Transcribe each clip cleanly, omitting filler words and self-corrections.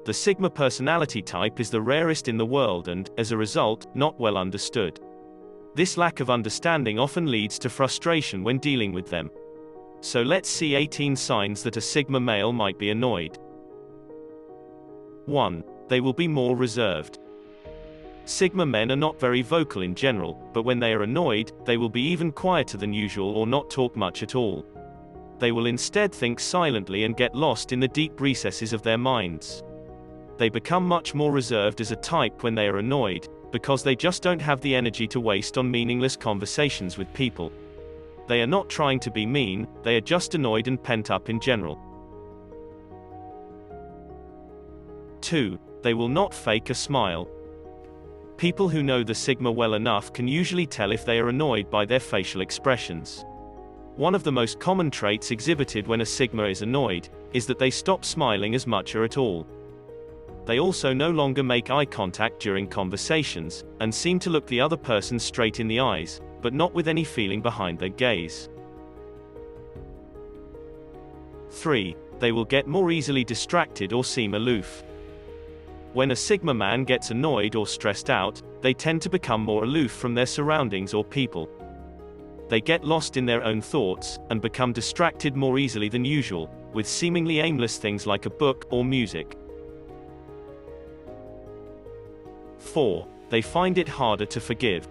The Sigma personality type is the rarest in the world and, as a result, not well understood. This lack of understanding often leads to frustration when dealing with them. So let's see 18 signs that a Sigma male might be annoyed. 1. They will be more reserved. Sigma men are not very vocal in general, but when they are annoyed, they will be even quieter than usual or not talk much at all. They will instead think silently and get lost in the deep recesses of their minds. They become much more reserved as a type when they are annoyed, because they just don't have the energy to waste on meaningless conversations with people. They are not trying to be mean, they are just annoyed and pent up in general. 2. They will not fake a smile. People who know the Sigma well enough can usually tell if they are annoyed by their facial expressions. One of the most common traits exhibited when a Sigma is annoyed is that they stop smiling as much or at all. They also no longer make eye contact during conversations, and seem to look the other person straight in the eyes, but not with any feeling behind their gaze. 3. They will get more easily distracted or seem aloof. When a Sigma man gets annoyed or stressed out, they tend to become more aloof from their surroundings or people. They get lost in their own thoughts, and become distracted more easily than usual, with seemingly aimless things like a book or music. 4. They find it harder to forgive.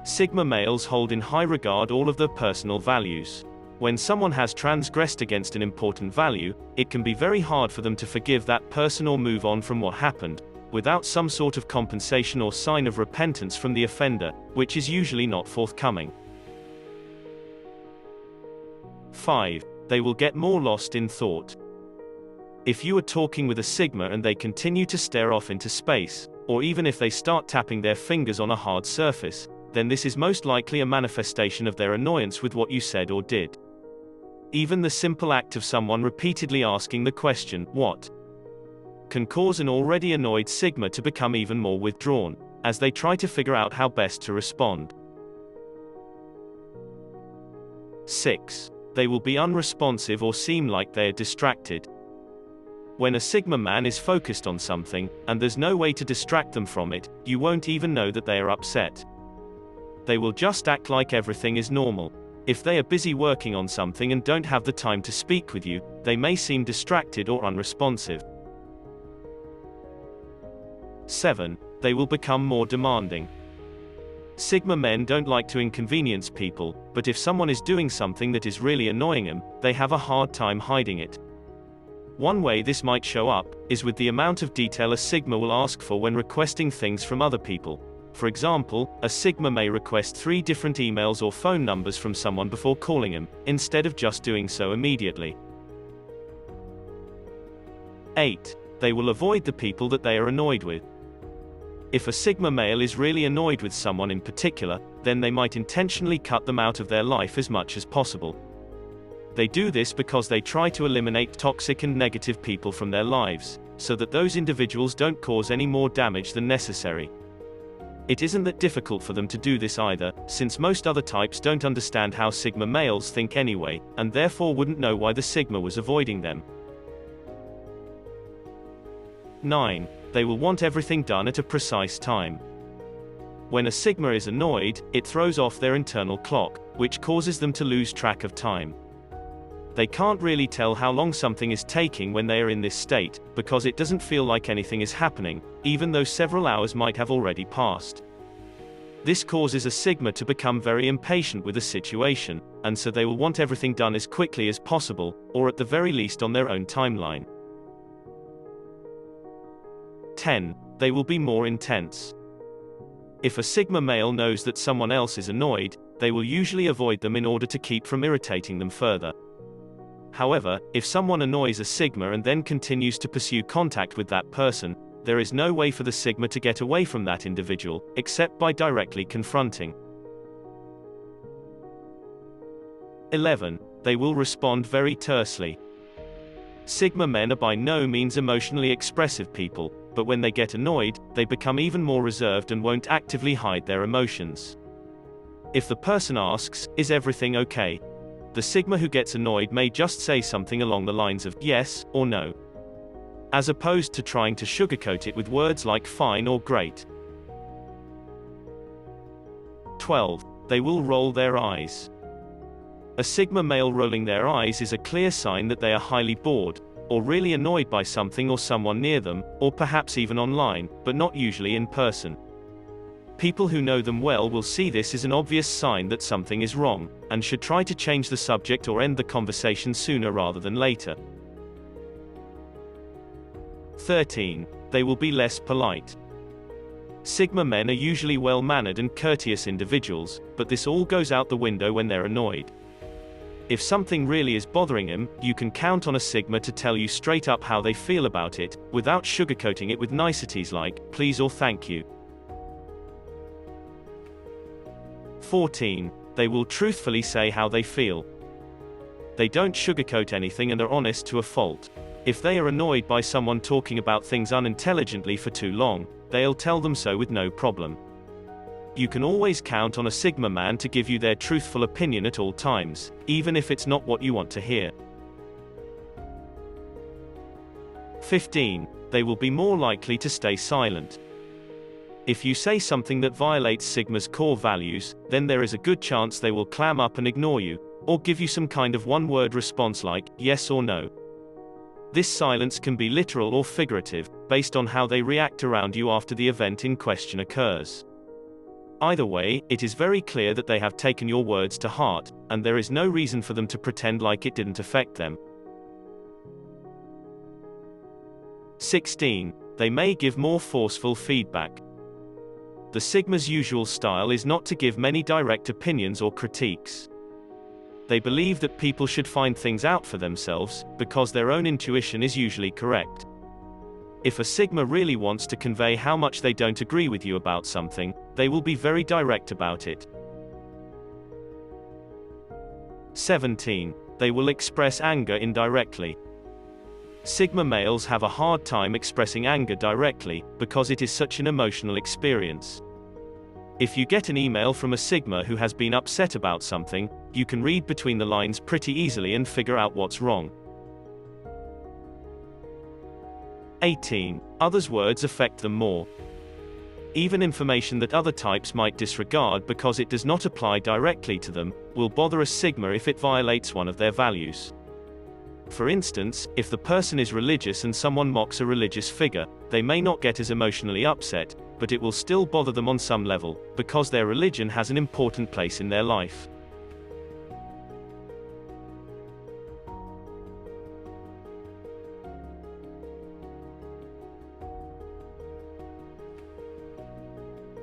Sigma males hold in high regard all of their personal values. When someone has transgressed against an important value, it can be very hard for them to forgive that person or move on from what happened, without some sort of compensation or sign of repentance from the offender, which is usually not forthcoming. 5. They will get more lost in thought. If you are talking with a Sigma and they continue to stare off into space, or even if they start tapping their fingers on a hard surface, then this is most likely a manifestation of their annoyance with what you said or did. Even the simple act of someone repeatedly asking the question, "What?" can cause an already annoyed Sigma to become even more withdrawn, as they try to figure out how best to respond. 6. They will be unresponsive or seem like they are distracted. When a Sigma man is focused on something, and there's no way to distract them from it, you won't even know that they are upset. They will just act like everything is normal. If they are busy working on something and don't have the time to speak with you, they may seem distracted or unresponsive. 7. They will become more demanding. Sigma men don't like to inconvenience people, but if someone is doing something that is really annoying them, they have a hard time hiding it. One way this might show up is with the amount of detail a Sigma will ask for when requesting things from other people. For example, a Sigma may request 3 different emails or phone numbers from someone before calling him, instead of just doing so immediately. 8. They will avoid the people that they are annoyed with. If a Sigma male is really annoyed with someone in particular, then they might intentionally cut them out of their life as much as possible. They do this because they try to eliminate toxic and negative people from their lives, so that those individuals don't cause any more damage than necessary. It isn't that difficult for them to do this either, since most other types don't understand how Sigma males think anyway, and therefore wouldn't know why the Sigma was avoiding them. 9. They will want everything done at a precise time. When a Sigma is annoyed, it throws off their internal clock, which causes them to lose track of time. They can't really tell how long something is taking when they are in this state, because it doesn't feel like anything is happening, even though several hours might have already passed. This causes a Sigma to become very impatient with a situation, and so they will want everything done as quickly as possible, or at the very least on their own timeline. 10. They will be more intense. If a Sigma male knows that someone else is annoyed, they will usually avoid them in order to keep from irritating them further. However, if someone annoys a Sigma and then continues to pursue contact with that person, there is no way for the Sigma to get away from that individual, except by directly confronting. 11. They will respond very tersely. Sigma men are by no means emotionally expressive people, but when they get annoyed, they become even more reserved and won't actively hide their emotions. If the person asks, "Is everything okay?" the Sigma who gets annoyed may just say something along the lines of "yes" or "no." as opposed to trying to sugarcoat it with words like fine or great. 12. They will roll their eyes. A Sigma male rolling their eyes is a clear sign that they are highly bored, or really annoyed by something or someone near them, or perhaps even online, but not usually in person. People who know them well will see this as an obvious sign that something is wrong, and should try to change the subject or end the conversation sooner rather than later. 13. They will be less polite. Sigma men are usually well-mannered and courteous individuals, but this all goes out the window when they're annoyed. If something really is bothering him, you can count on a Sigma to tell you straight up how they feel about it, without sugarcoating it with niceties like, please or thank you. 14. They will truthfully say how they feel. They don't sugarcoat anything and are honest to a fault. If they are annoyed by someone talking about things unintelligently for too long, they'll tell them so with no problem. You can always count on a Sigma man to give you their truthful opinion at all times, even if it's not what you want to hear. 15. They will be more likely to stay silent. If you say something that violates Sigma's core values, then there is a good chance they will clam up and ignore you, or give you some kind of one-word response like, yes or no. This silence can be literal or figurative, based on how they react around you after the event in question occurs. Either way, it is very clear that they have taken your words to heart, and there is no reason for them to pretend like it didn't affect them. 16. They may give more forceful feedback. The Sigma's usual style is not to give many direct opinions or critiques. They believe that people should find things out for themselves, because their own intuition is usually correct. If a Sigma really wants to convey how much they don't agree with you about something, they will be very direct about it. 17. They will express anger indirectly. Sigma males have a hard time expressing anger directly, because it is such an emotional experience. If you get an email from a Sigma who has been upset about something, you can read between the lines pretty easily and figure out what's wrong. 18. Others' words affect them more. Even information that other types might disregard because it does not apply directly to them, will bother a Sigma if it violates one of their values. For instance, if the person is religious and someone mocks a religious figure, they may not get as emotionally upset, but it will still bother them on some level, because their religion has an important place in their life.